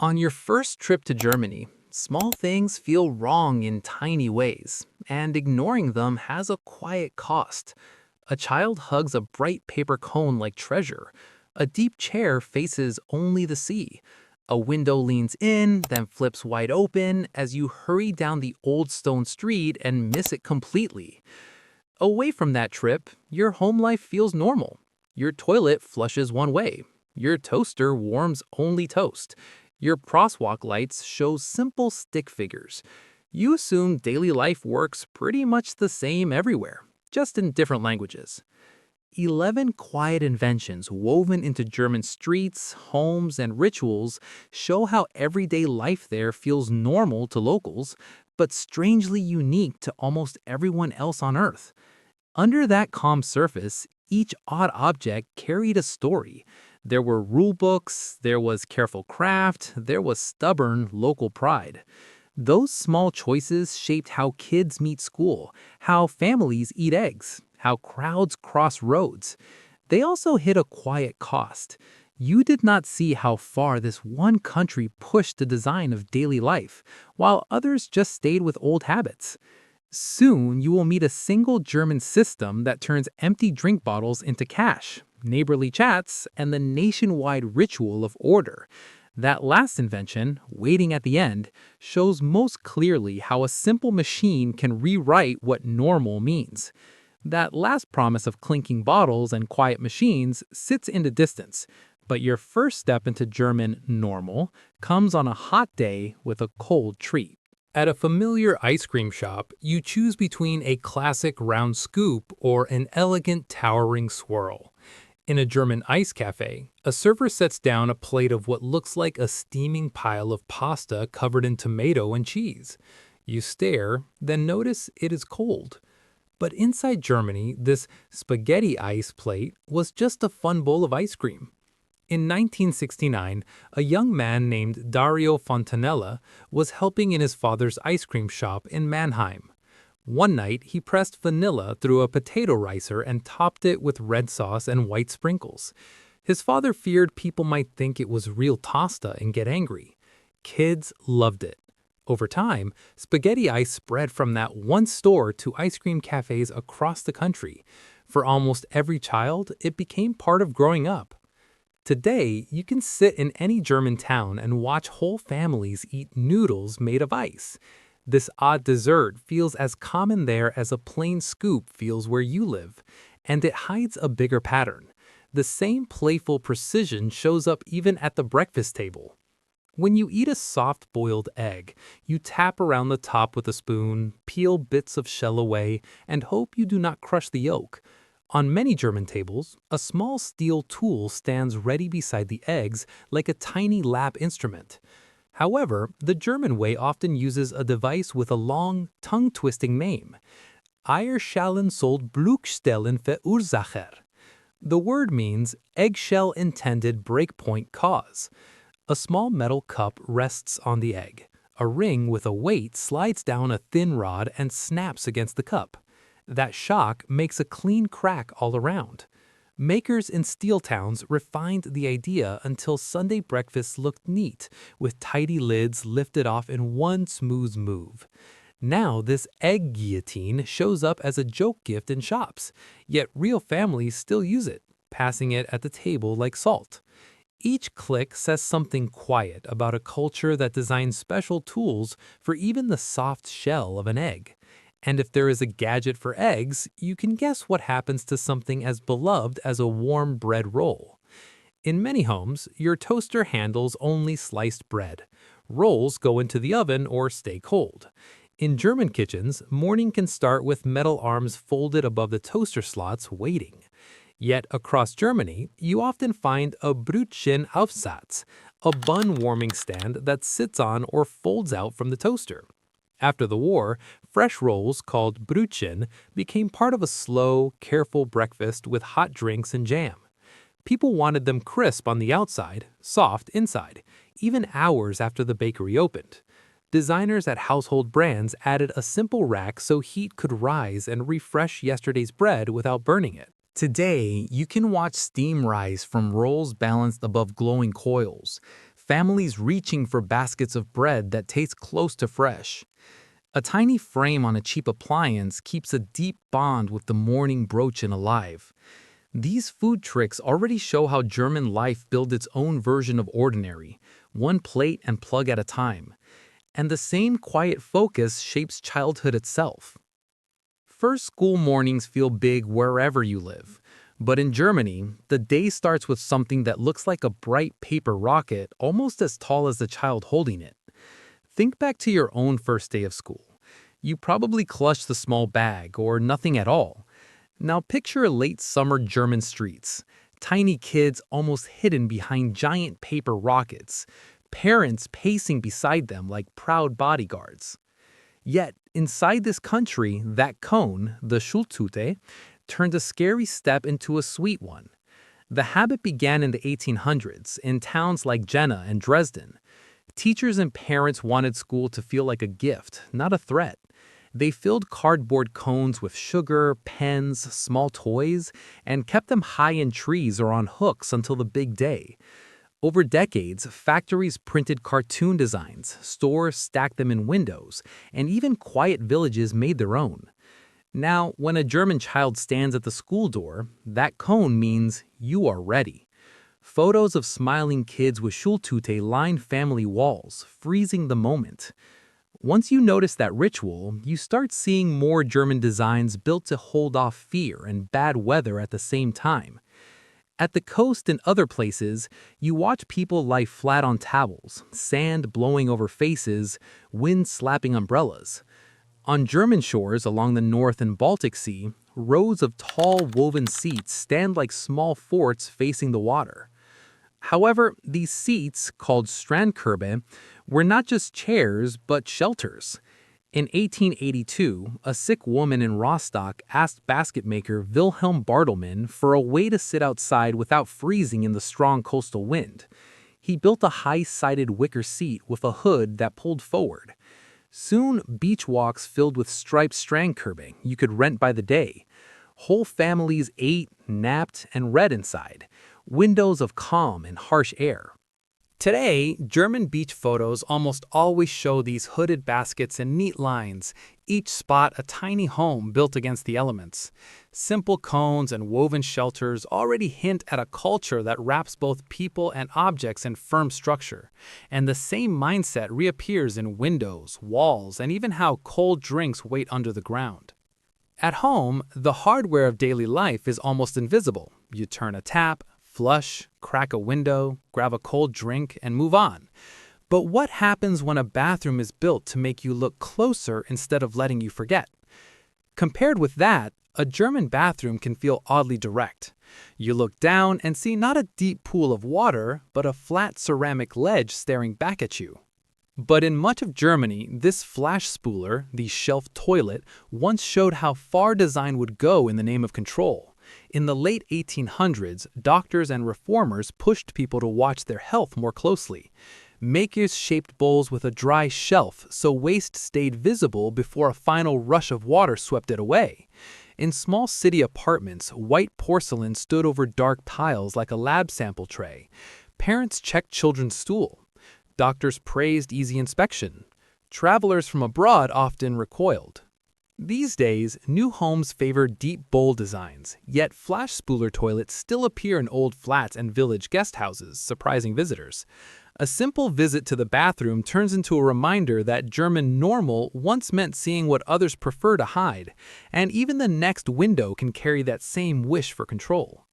On your first trip to Germany, small things feel wrong in tiny ways, and ignoring them has a quiet cost. A child hugs a bright paper cone like treasure. A deep chair faces only the sea. A window leans in, then flips wide open as you hurry down the old stone street and miss it completely. Away from that trip, your home life feels normal. Your toilet flushes one way. Your toaster warms only toast. Your crosswalk lights show simple stick figures. You assume daily life works pretty much the same everywhere, just in different languages. 11 quiet inventions woven into German streets, homes, and rituals show how everyday life there feels normal to locals, but strangely unique to almost everyone else on Earth. Under that calm surface, each odd object carried a story. There were rule books, there was careful craft, there was stubborn local pride. Those small choices shaped how kids meet school, how families eat eggs, how crowds cross roads. They also hit a quiet cost. You did not see how far this one country pushed the design of daily life, while others just stayed with old habits. Soon, you will meet a single German system that turns empty drink bottles into cash, neighborly chats, and the nationwide ritual of order. That last invention, waiting at the end, shows most clearly how a simple machine can rewrite what normal means. That last promise of clinking bottles and quiet machines sits in the distance, but your first step into German normal comes on a hot day with a cold treat. At a familiar ice cream shop, you choose between a classic round scoop or an elegant towering swirl. In a German ice cafe, a server sets down a plate of what looks like a steaming pile of pasta covered in tomato and cheese. You stare, then notice it is cold. But inside Germany, this spaghetti ice plate was just a fun bowl of ice cream. In 1969, a young man named Dario Fontanella was helping in his father's ice cream shop in Mannheim. One night, he pressed vanilla through a potato ricer and topped it with red sauce and white sprinkles. His father feared people might think it was real pasta and get angry. Kids loved it. Over time, spaghetti ice spread from that one store to ice cream cafes across the country. For almost every child, it became part of growing up. Today, you can sit in any German town and watch whole families eat noodles made of ice. This odd dessert feels as common there as a plain scoop feels where you live, and it hides a bigger pattern. The same playful precision shows up even at the breakfast table. When you eat a soft-boiled egg, you tap around the top with a spoon, peel bits of shell away, and hope you do not crush the yolk. On many German tables, a small steel tool stands ready beside the eggs like a tiny lap instrument. However, the German way often uses a device with a long, tongue-twisting name. Eierschalen soll Bruchstellen verursacher. The word means eggshell intended breakpoint cause. A small metal cup rests on the egg. A ring with a weight slides down a thin rod and snaps against the cup. That shock makes a clean crack all around. Makers in steel towns refined the idea until Sunday breakfasts looked neat, with tidy lids lifted off in one smooth move. Now this egg guillotine shows up as a joke gift in shops, yet real families still use it, passing it at the table like salt. Each click says something quiet about a culture that designs special tools for even the soft shell of an egg. And if there is a gadget for eggs, you can guess what happens to something as beloved as a warm bread roll. In many homes, your toaster handles only sliced bread. Rolls go into the oven or stay cold. In German kitchens, morning can start with metal arms folded above the toaster slots waiting. Yet across Germany, you often find a Brötchenaufsatz, a bun warming stand that sits on or folds out from the toaster. After the war, fresh rolls called Brötchen became part of a slow, careful breakfast with hot drinks and jam. People wanted them crisp on the outside, soft inside, even hours after the bakery opened. Designers at household brands added a simple rack so heat could rise and refresh yesterday's bread without burning it. Today, you can watch steam rise from rolls balanced above glowing coils. families reaching for baskets of bread that taste close to fresh. A tiny frame on a cheap appliance keeps a deep bond with the morning brötchen alive. These food tricks already show how German life built its own version of ordinary, one plate and plug at a time. And the same quiet focus shapes childhood itself. First school mornings feel big wherever you live. But in Germany, the day starts with something that looks like a bright paper rocket almost as tall as the child holding it. Think back to your own first day of school. You probably clutched the small bag or nothing at all. Now picture late summer German streets. Tiny kids almost hidden behind giant paper rockets. Parents pacing beside them like proud bodyguards. Yet, inside this country, that cone, the Schultüte, turned a scary step into a sweet one. The habit began in the 1800s in towns like Jena and Dresden. Teachers and parents wanted school to feel like a gift, not a threat. They filled cardboard cones with sugar, pens, small toys, and kept them high in trees or on hooks until the big day. Over decades, factories printed cartoon designs, stores stacked them in windows, and even quiet villages made their own. Now, when a German child stands at the school door, that cone means you are ready. Photos of smiling kids with Schultüte line family walls, freezing the moment. Once you notice that ritual, you start seeing more German designs built to hold off fear and bad weather at the same time. At the coast and other places, you watch people lie flat on towels, sand blowing over faces, wind slapping umbrellas. On German shores along the North and Baltic Sea, rows of tall woven seats stand like small forts facing the water. However, these seats, called Strandkörbe, were not just chairs but shelters. In 1882, a sick woman in Rostock asked basket maker Wilhelm Bartelmann for a way to sit outside without freezing in the strong coastal wind. He built a high-sided wicker seat with a hood that pulled forward. Soon, beach walks filled with striped Strandkörbe you could rent by the day. Whole families ate, napped, and read inside. Windows of calm and harsh air. Today, German beach photos almost always show these hooded baskets in neat lines, each spot a tiny home built against the elements. Simple cones and woven shelters already hint at a culture that wraps both people and objects in firm structure. And the same mindset reappears in windows, walls, and even how cold drinks wait under the ground. At home, the hardware of daily life is almost invisible. You turn a tap, flush, crack a window, grab a cold drink, and move on. But what happens when a bathroom is built to make you look closer instead of letting you forget? Compared with that, a German bathroom can feel oddly direct. You look down and see not a deep pool of water, but a flat ceramic ledge staring back at you. But in much of Germany, this flash spooler, the shelf toilet, once showed how far design would go in the name of control. In the late 1800s, doctors and reformers pushed people to watch their health more closely. Makers shaped bowls with a dry shelf so waste stayed visible before a final rush of water swept it away. In small city apartments, white porcelain stood over dark tiles like a lab sample tray. Parents checked children's stool. Doctors praised easy inspection. Travelers from abroad often recoiled. These days, new homes favor deep bowl designs, yet flash spooler toilets still appear in old flats and village guest houses, surprising visitors. A simple visit to the bathroom turns into a reminder that German normal once meant seeing what others prefer to hide, and even the next window can carry that same wish for control.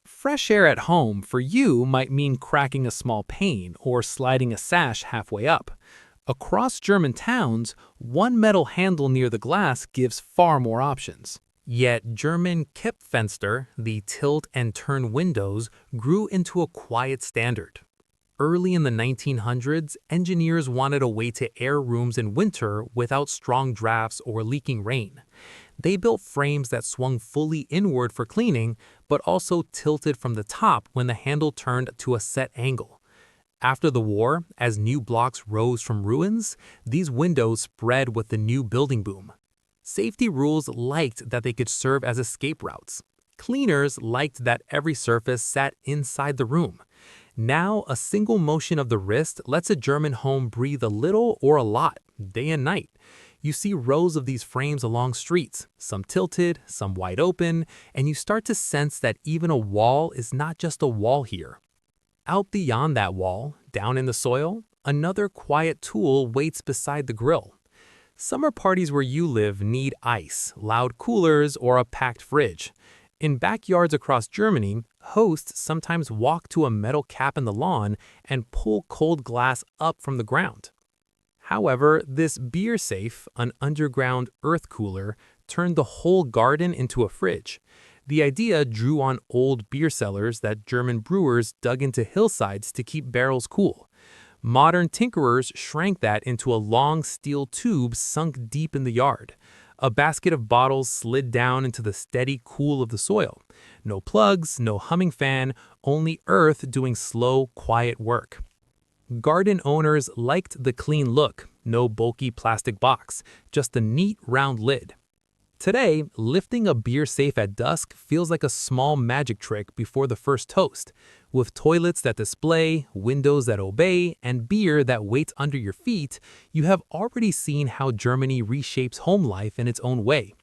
Fresh air at home for you might mean cracking a small pane or sliding a sash halfway up. Across German towns, one metal handle near the glass gives far more options. Yet German Kippfenster, the tilt and turn windows, grew into a quiet standard. Early in the 1900s, engineers wanted a way to air rooms in winter without strong drafts or leaking rain. They built frames that swung fully inward for cleaning, but also tilted from the top when the handle turned to a set angle. After the war, as new blocks rose from ruins, these windows spread with the new building boom. Safety rules liked that they could serve as escape routes. Cleaners liked that every surface sat inside the room. Now, a single motion of the wrist lets a German home breathe a little or a lot, day and night. You see rows of these frames along streets, some tilted, some wide open, and you start to sense that even a wall is not just a wall here. Out beyond that wall, down in the soil, another quiet tool waits beside the grill. Summer parties where you live need ice, loud coolers, or a packed fridge. In backyards across Germany, hosts sometimes walk to a metal cap in the lawn and pull cold glass up from the ground. However, this beer safe, an underground earth cooler, turned the whole garden into a fridge. The idea drew on old beer cellars that German brewers dug into hillsides to keep barrels cool. Modern tinkerers shrank that into a long steel tube sunk deep in the yard. A basket of bottles slid down into the steady cool of the soil. No plugs, no humming fan, only earth doing slow, quiet work. Garden owners liked the clean look, no bulky plastic box, just a neat round lid. Today, lifting a beer safe at dusk feels like a small magic trick before the first toast. With toilets that display, windows that obey, and beer that waits under your feet, you have already seen how Germany reshapes home life in its own way.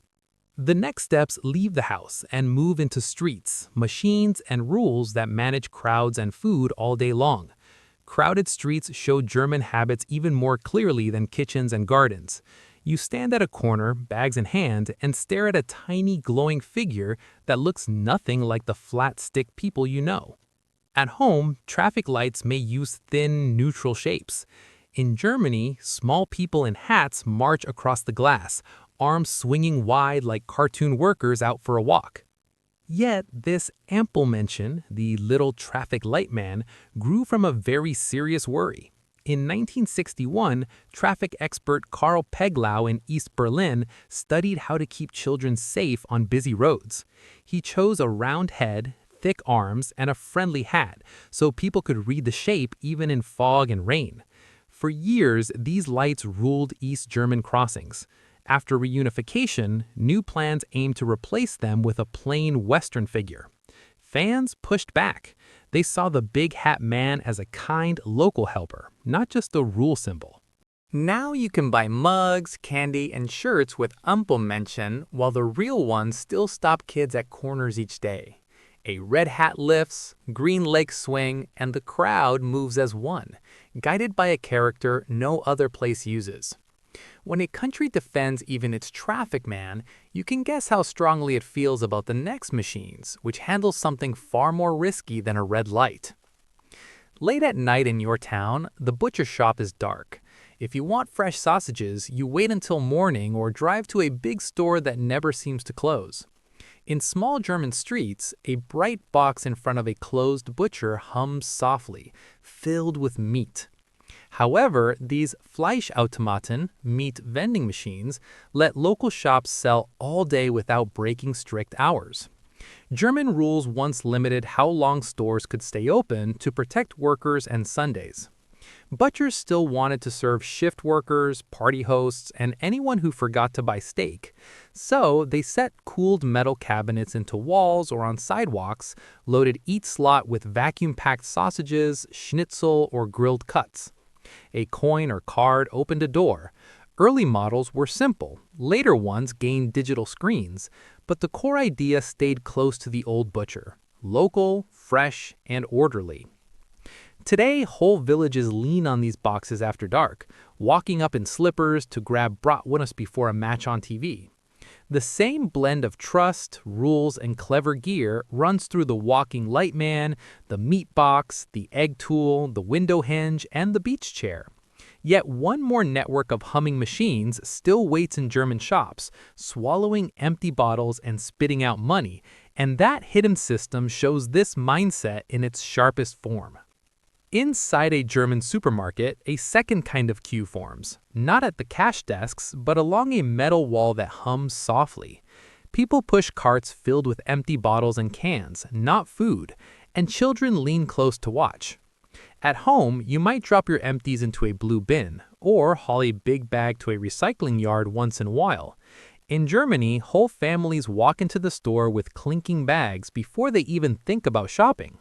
The next steps leave the house and move into streets, machines, and rules that manage crowds and food all day long. Crowded streets show German habits even more clearly than kitchens and gardens. You stand at a corner, bags in hand, and stare at a tiny glowing figure that looks nothing like the flat stick people you know. At home, traffic lights may use thin, neutral shapes. In Germany, small people in hats march across the glass, arms swinging wide like cartoon workers out for a walk. Yet, this ample mention, the little traffic light man, grew from a very serious worry. In 1961, traffic expert Karl Peglau in East Berlin studied how to keep children safe on busy roads. He chose a round head, thick arms, and a friendly hat so people could read the shape even in fog and rain. For years, these lights ruled East German crossings. After reunification, new plans aimed to replace them with a plain Western figure. Fans pushed back. They saw the big hat man as a kind local helper, not just a rule symbol. Now you can buy mugs, candy, and shirts with Ampelmännchen, while the real ones still stop kids at corners each day. A red hat lifts, green legs swing, and the crowd moves as one, guided by a character no other place uses. When a country defends even its traffic man, you can guess how strongly it feels about the next machines, which handle something far more risky than a red light. Late at night in your town, the butcher shop is dark. If you want fresh sausages, you wait until morning or drive to a big store that never seems to close. In small German streets, a bright box in front of a closed butcher hums softly, filled with meat. However, these Fleischautomaten, meat vending machines, let local shops sell all day without breaking strict hours. German rules once limited how long stores could stay open to protect workers and Sundays. Butchers still wanted to serve shift workers, party hosts, and anyone who forgot to buy steak. So they set cooled metal cabinets into walls or on sidewalks, loaded each slot with vacuum-packed sausages, schnitzel, or grilled cuts. A coin or card opened a door. Early models were simple, later ones gained digital screens, but the core idea stayed close to the old butcher: local, fresh, and orderly. Today, whole villages lean on these boxes after dark, walking up in slippers to grab bratwurst before a match on TV. The same blend of trust, rules, and clever gear runs through the walking light man, the meat box, the egg tool, the window hinge, and the beach chair. Yet one more network of humming machines still waits in German shops, swallowing empty bottles and spitting out money, and that hidden system shows this mindset in its sharpest form. Inside a German supermarket, a second kind of queue forms, not at the cash desks, but along a metal wall that hums softly. People push carts filled with empty bottles and cans, not food, and children lean close to watch. At home, you might drop your empties into a blue bin, or haul a big bag to a recycling yard once in a while. In Germany, whole families walk into the store with clinking bags before they even think about shopping.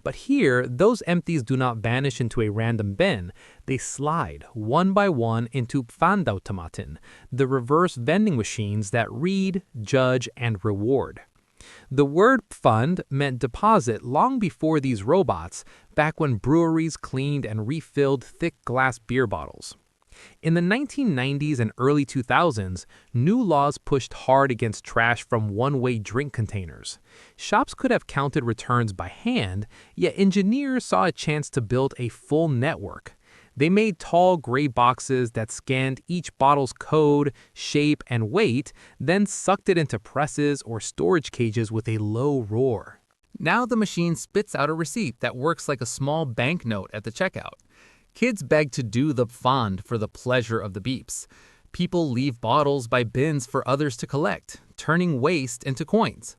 But here, those empties do not vanish into a random bin. They slide, one by one, into Pfandautomaten, the reverse vending machines that read, judge, and reward. The word Pfand meant deposit long before these robots, back when breweries cleaned and refilled thick glass beer bottles. In the 1990s and early 2000s, new laws pushed hard against trash from one-way drink containers. Shops could have counted returns by hand, yet engineers saw a chance to build a full network. They made tall gray boxes that scanned each bottle's code, shape, and weight, then sucked it into presses or storage cages with a low roar. Now the machine spits out a receipt that works like a small banknote at the checkout. Kids beg to do the Pfand for the pleasure of the beeps. People leave bottles by bins for others to collect, turning waste into coins.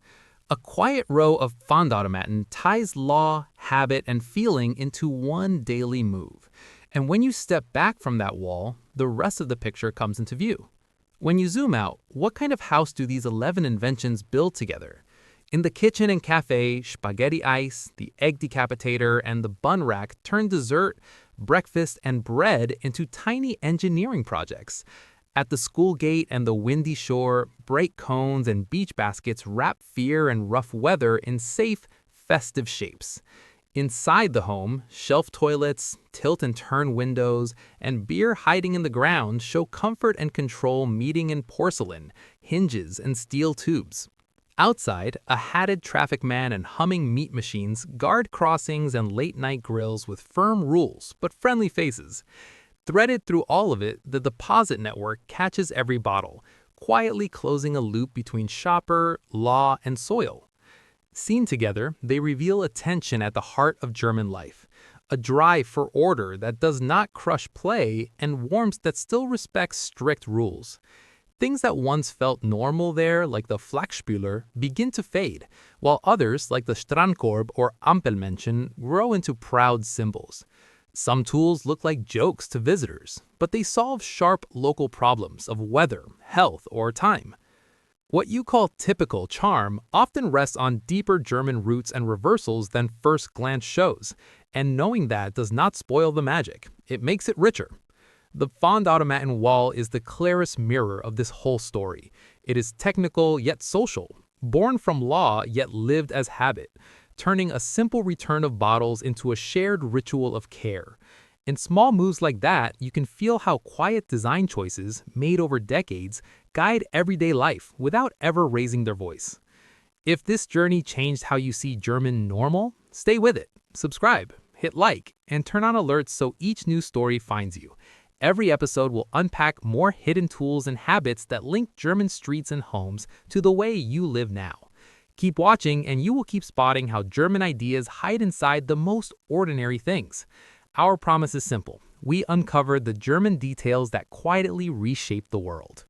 A quiet row of Pfandautomaten ties law, habit, and feeling into one daily move. And when you step back from that wall, the rest of the picture comes into view. When you zoom out, what kind of house do these 11 inventions build together? In the kitchen and cafe, spaghetti ice, the egg decapitator, and the bun rack turn dessert, breakfast, and bread into tiny engineering projects. At the school gate and the windy shore, bright cones and beach baskets wrap fear and rough weather in safe, festive shapes. Inside the home, shelf toilets, tilt and turn windows, and beer hiding in the ground show comfort and control meeting in porcelain, hinges, and steel tubes. Outside, a hatted traffic man and humming meat machines guard crossings and late-night grills with firm rules but friendly faces. Threaded through all of it, the deposit network catches every bottle, quietly closing a loop between shopper, law, and soil. Seen together, they reveal a tension at the heart of German life, a drive for order that does not crush play and warmth that still respects strict rules. Things that once felt normal there, like the Flachspüler, begin to fade, while others, like the Strandkorb or Ampelmännchen, grow into proud symbols. Some tools look like jokes to visitors, but they solve sharp local problems of weather, health, or time. What you call typical charm often rests on deeper German roots and reversals than first glance shows, and knowing that does not spoil the magic. It makes it richer. The Pfandautomaten wall is the clearest mirror of this whole story. It is technical yet social, born from law yet lived as habit, turning a simple return of bottles into a shared ritual of care. In small moves like that, you can feel how quiet design choices, made over decades, guide everyday life without ever raising their voice. If this journey changed how you see German normal, stay with it. Subscribe, hit like, and turn on alerts so each new story finds you. Every episode will unpack more hidden tools and habits that link German streets and homes to the way you live now. Keep watching and you will keep spotting how German ideas hide inside the most ordinary things. Our promise is simple. We uncover the German details that quietly reshape the world.